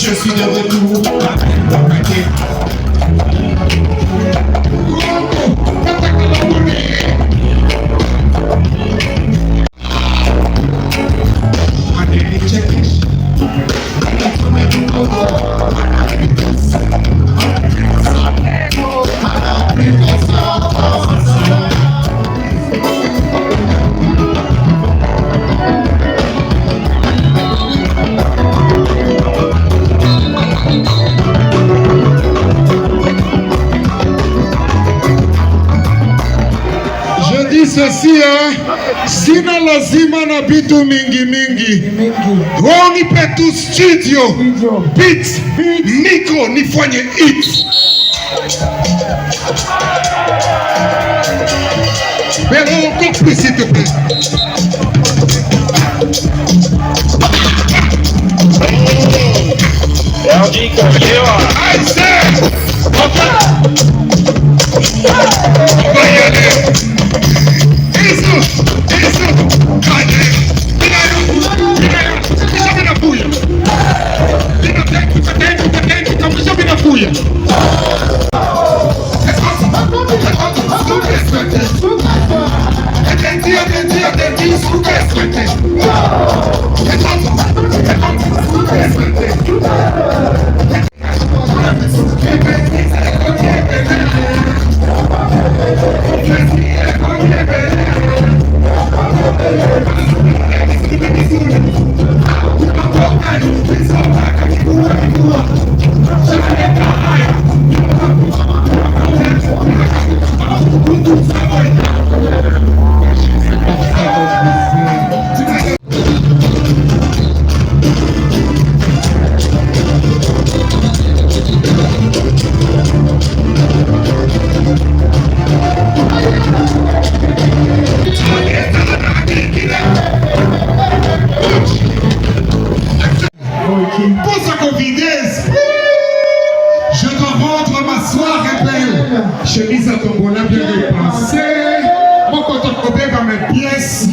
Je suis de retour. Ceci sina lazima na bitu mingi wao petu studio beat niko nifanye it mais encore plus s'il te plaît. I said pour sa confidence, je dois rendre ma soirée belle. Chemise à tombola bien dépensée. Mon coton cobé va mes pièces.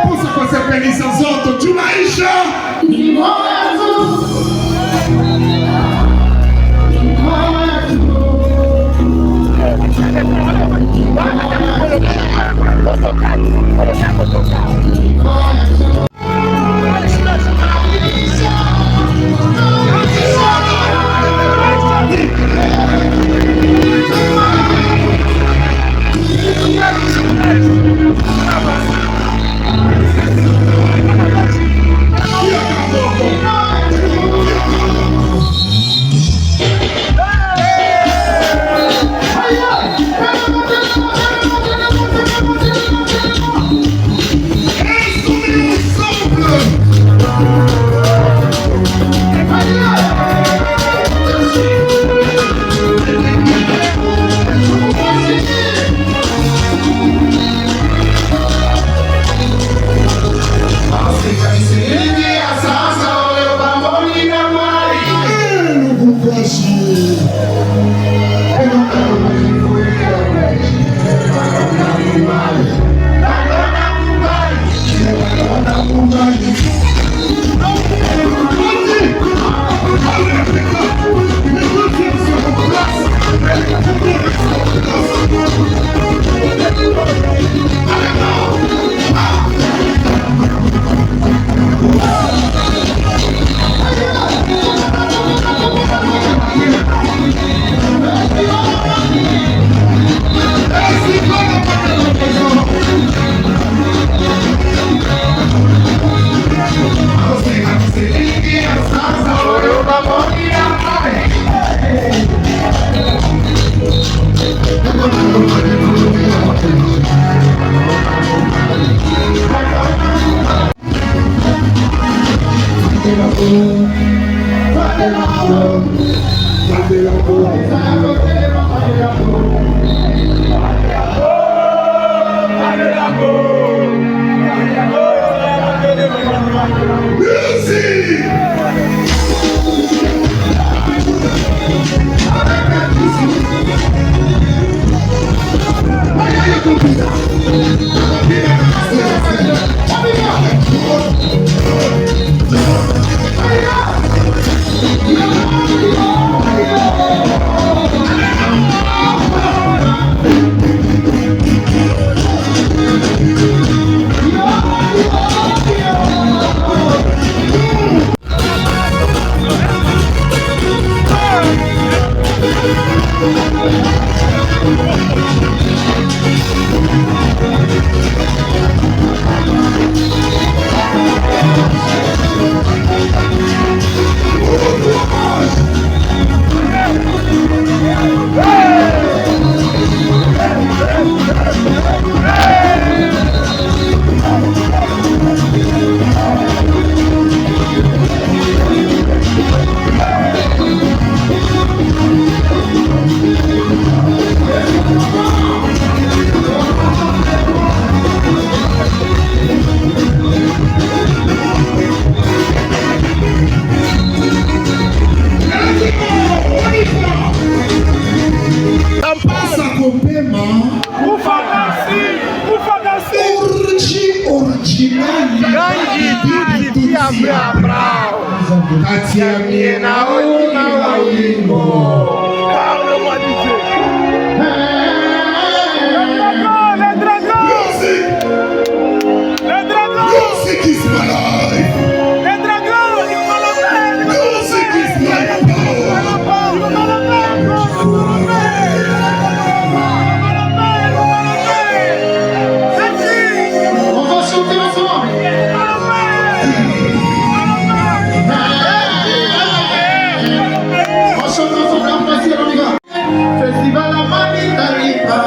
Pour sa conséquence, sans autres, tu m'as Katia miena una walingo. Parle-moi du Dieu. Les dragons. Les dragons. Music is my life. Les dragons. Music is my power. On va chanter ensemble. On chante ensemble, on va essayer, on y va. Festival Amani Tarifa.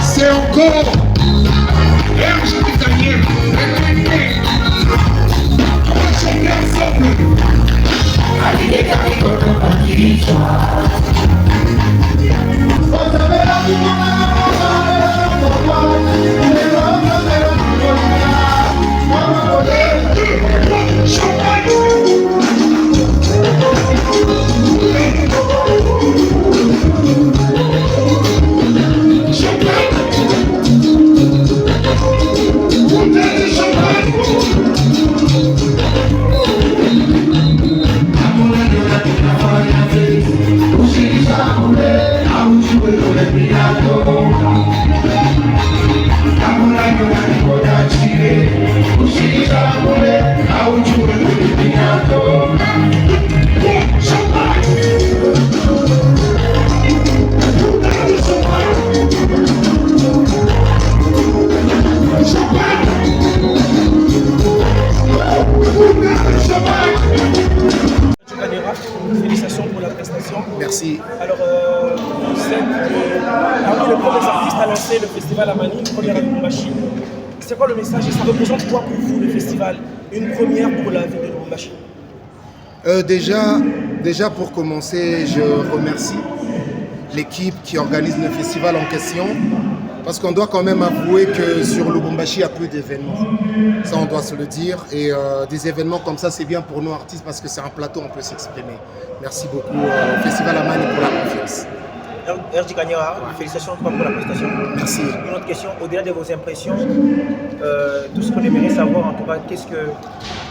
C'est encore Félicitations pour la prestation. Merci. Alors, vous êtes parmi les premiers artistes à lancer le festival Amani, une première à Lubumbashi. C'est quoi le message et ça représente quoi pour vous le festival? Une première pour la ville de Lubumbashi. Déjà pour commencer, je remercie l'équipe qui organise le festival en question. Parce qu'on doit quand même avouer que sur Lubumbashi, il y a peu d'événements. Ça, on doit se le dire. Et des événements comme ça, c'est bien pour nous artistes parce que c'est un plateau, on peut s'exprimer. Merci beaucoup au Festival Amani pour la confiance. RJ Kanyera, félicitations pour la prestation. Merci. Une autre question, au-delà de vos impressions, tout ce qu'on aimerait savoir en tout cas,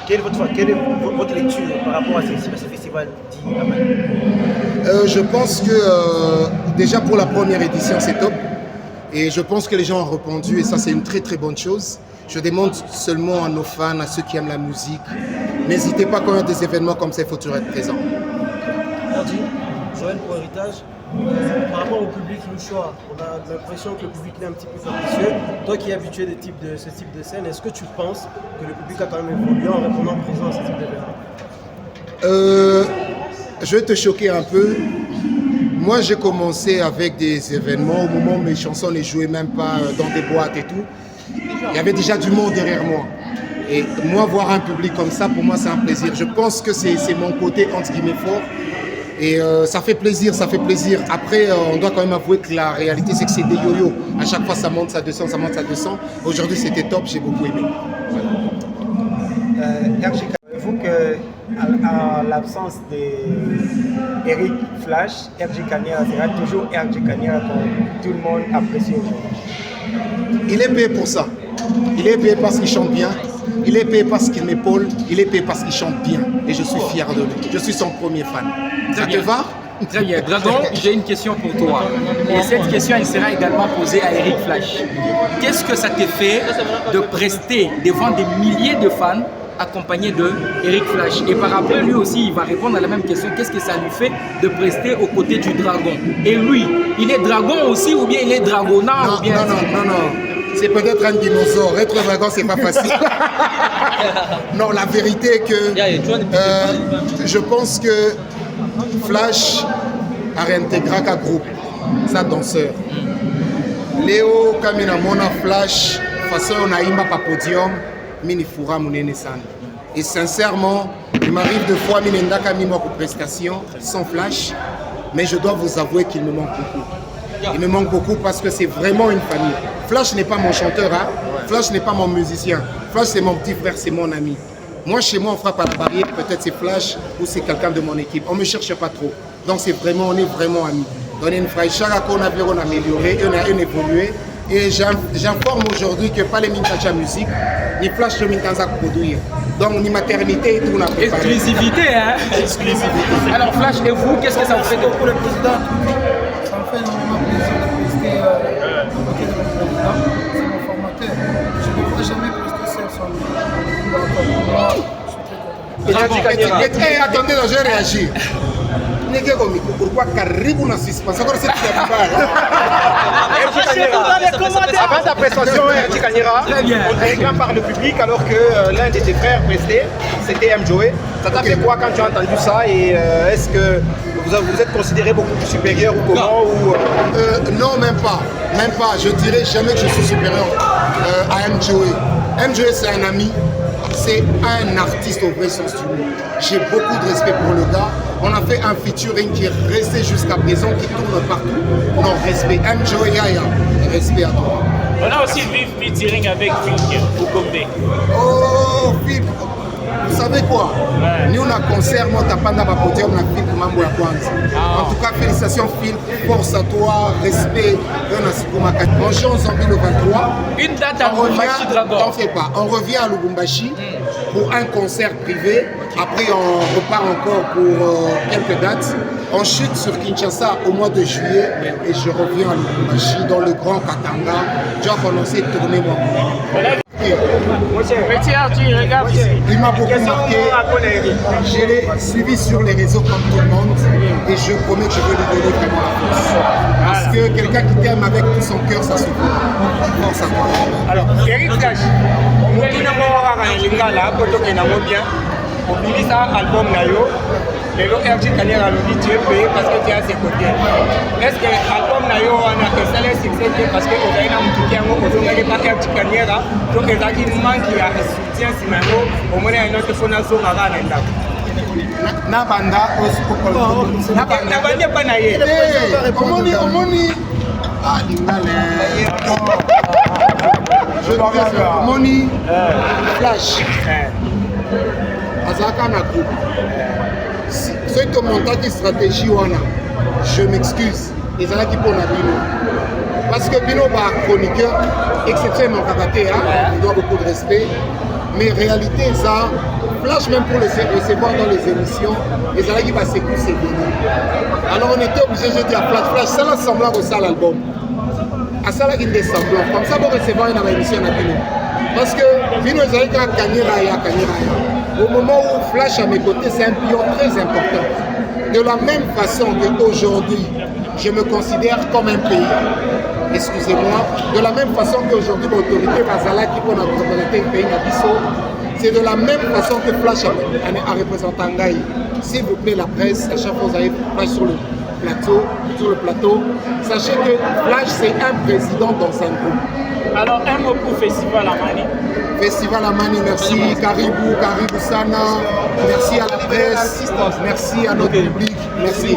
quelle est votre lecture par rapport à ce festival dit Amani? Je pense que déjà pour la première édition, c'est top. Et je pense que les gens ont répondu et ça c'est une très très bonne chose. Je demande seulement à nos fans, à ceux qui aiment la musique, n'hésitez pas quand il y a des événements comme ça, il faut toujours être présent. Merci. Joël pour Héritage. Par rapport au public louchois, on a l'impression que le public est un petit peu capricieux. Toi qui es habitué de ce type de scène, est-ce que tu penses que le public a quand même évolué en répondant présent à ce type d'événement? Je vais te choquer un peu. Moi, j'ai commencé avec des événements au moment où mes chansons ne jouaient même pas dans des boîtes et tout. Il y avait déjà du monde derrière moi. Et moi, voir un public comme ça, pour moi, c'est un plaisir. Je pense que c'est mon côté, entre guillemets, fort. Et ça fait plaisir, ça fait plaisir. Après, on doit quand même avouer que la réalité, c'est que c'est des yo-yo. À chaque fois, ça monte, ça descend, ça monte, ça descend. Aujourd'hui, c'était top, j'ai beaucoup aimé. Voilà. Vous que à en l'absence d'Eric Flash, RJ Kanyera sera toujours RJ Kanyera que tout le monde apprécie aujourd'hui. Il est payé pour ça. Il est payé parce qu'il chante bien. Il est payé parce qu'il m'épaule. Il est payé parce qu'il chante bien. Et je suis fier de lui. Je suis son premier fan. Ça te va? Très bien. Dragon, j'ai une question pour toi. Et cette question, elle sera également posée à Eric Flash. Qu'est-ce que ça te fait de prester devant des milliers de fans accompagné de Eric Flash? Et par après, lui aussi, il va répondre à la même question. Qu'est-ce que ça lui fait de prester aux côtés du dragon? Et lui, il est dragon aussi ou bien il est dragonnard? Non, ou bien... non. C'est peut-être un dinosaure. Être dragon, c'est pas facile. Non, la vérité est que je pense que Flash a réintégré un groupe, sa danseur. Léo Kamina Mona Flash, façon on a imba pa podium, mini fura munene sana. Et sincèrement, il m'arrive de fois minenda kamino pour prestation sans Flash, mais je dois vous avouer qu'il me manque beaucoup. Il me manque beaucoup parce que c'est vraiment une famille. Flash n'est pas mon chanteur, hein? Flash n'est pas mon musicien. Flash c'est mon petit frère, c'est mon ami. Moi chez moi on frappe à la barrière, peut-être c'est Flash ou c'est quelqu'un de mon équipe. On ne me cherche pas trop. Donc c'est vraiment, on est vraiment amis. On est une frère. Chaque qu'on a vu, on a amélioré, on a évolué. Et j'informe aujourd'hui que pas les Mintacha musique, ni Flash de Mintanza produire. Donc ni maternité et tout on a préparé. Exclusivité, hein? Exclusivité. Alors Flash, et vous, qu'est-ce que ça vous fait de Pour le président, ça me fait énormément plaisir de prester à côté de mon président. C'est mon formateur. Je ne pourrais jamais prester seul sans lui. Donc, moi, je suis très content. Attendez, je vais réagir. Pourquoi Caribou n'a suspense? Encore cette Avant ta prestation, RJ Kanyera, on réclame par le public alors que l'un de tes frères prestait, c'était M. Joey. Ça t'a fait quoi quand tu as entendu ça et est-ce que vous êtes considéré beaucoup plus supérieur ou comment non, même pas. Même pas. Je dirais jamais que je suis supérieur à M. Joey. M. Joey, c'est un ami. C'est un artiste au vrai sens du mot. J'ai beaucoup de respect pour le gars. On a fait un featuring qui est resté jusqu'à présent, qui tourne partout. Non, respect. M. Joey Yaya, respect à toi. On a aussi vu featuring avec Phil Ukombe. Oh, Phil. Vous savez quoi? Nous, on a concert, moi, t'as pas d'abord podium, on a Phil Mambo à Kwanza. En tout cas, félicitations, Phil. Force à toi, respect. On joue ensemble le 23. Une date à Lubumbashi, Dragon. T'en fais pas. On revient à Lubumbashi pour un concert privé. Après, on repart encore pour quelques dates. On chute sur Kinshasa au mois de juillet et je reviens à Lubumbashi dans le grand Katanga. J'ai commencé à tourner moi. Il m'a beaucoup marqué. Je l'ai suivi sur les réseaux comme tout le monde et je promets que je vais lui donner vraiment la force. Parce que quelqu'un qui t'aime avec tout son cœur, ça se voit. Force à toi. Alors, Eric Flash, on ça album Nayo. Et le RJ Kanyera lui dit tu es payé parce que tu es à ses côtés. Est-ce que l'album Nayo a un salaire succès parce que vous avez un soutien au pas RJ Kanyera donc il y a un manque qui a un soutien si maintenant au moins il y a une autre fondation à la Nabanda Nabanda pas naïe. Omoni. Ah, je dis Omoni Flash. Azaka na groupe. Ceux qui ont monté stratégie, je m'excuse. Ils sont là qui pour la Bino. Parce que Bino est chroniqueur, exceptionnellement karaté, il doit beaucoup de respect. Mais en réalité, ça, Flash même pour le recevoir dans les émissions, ils sont là qui va s'écouter ses vidéos. Alors on était obligé de dire à Flash, ça là semblable au ça l'album. À ça là, il est semblant. Comme ça, pour recevoir une émission à Bino. Parce que Bino, ils ont dit Kanyera. Au moment où Flash à mes côtés, c'est un pion très important. De la même façon qu'aujourd'hui, je me considère comme un pays. Excusez-moi. De la même façon qu'aujourd'hui, l'autorité Bazala qui peut représenter un pays Nabiso, c'est de la même façon que Flash a représenté Ngaï. S'il vous plaît, la presse, à chaque fois vous avez Flash sur le plateau, sachez que Flash, c'est un président dans un groupe. Alors, un mot pour Festival Amani. Festival Amani, merci Caribou Sana, merci à la presse, merci à notre public, merci.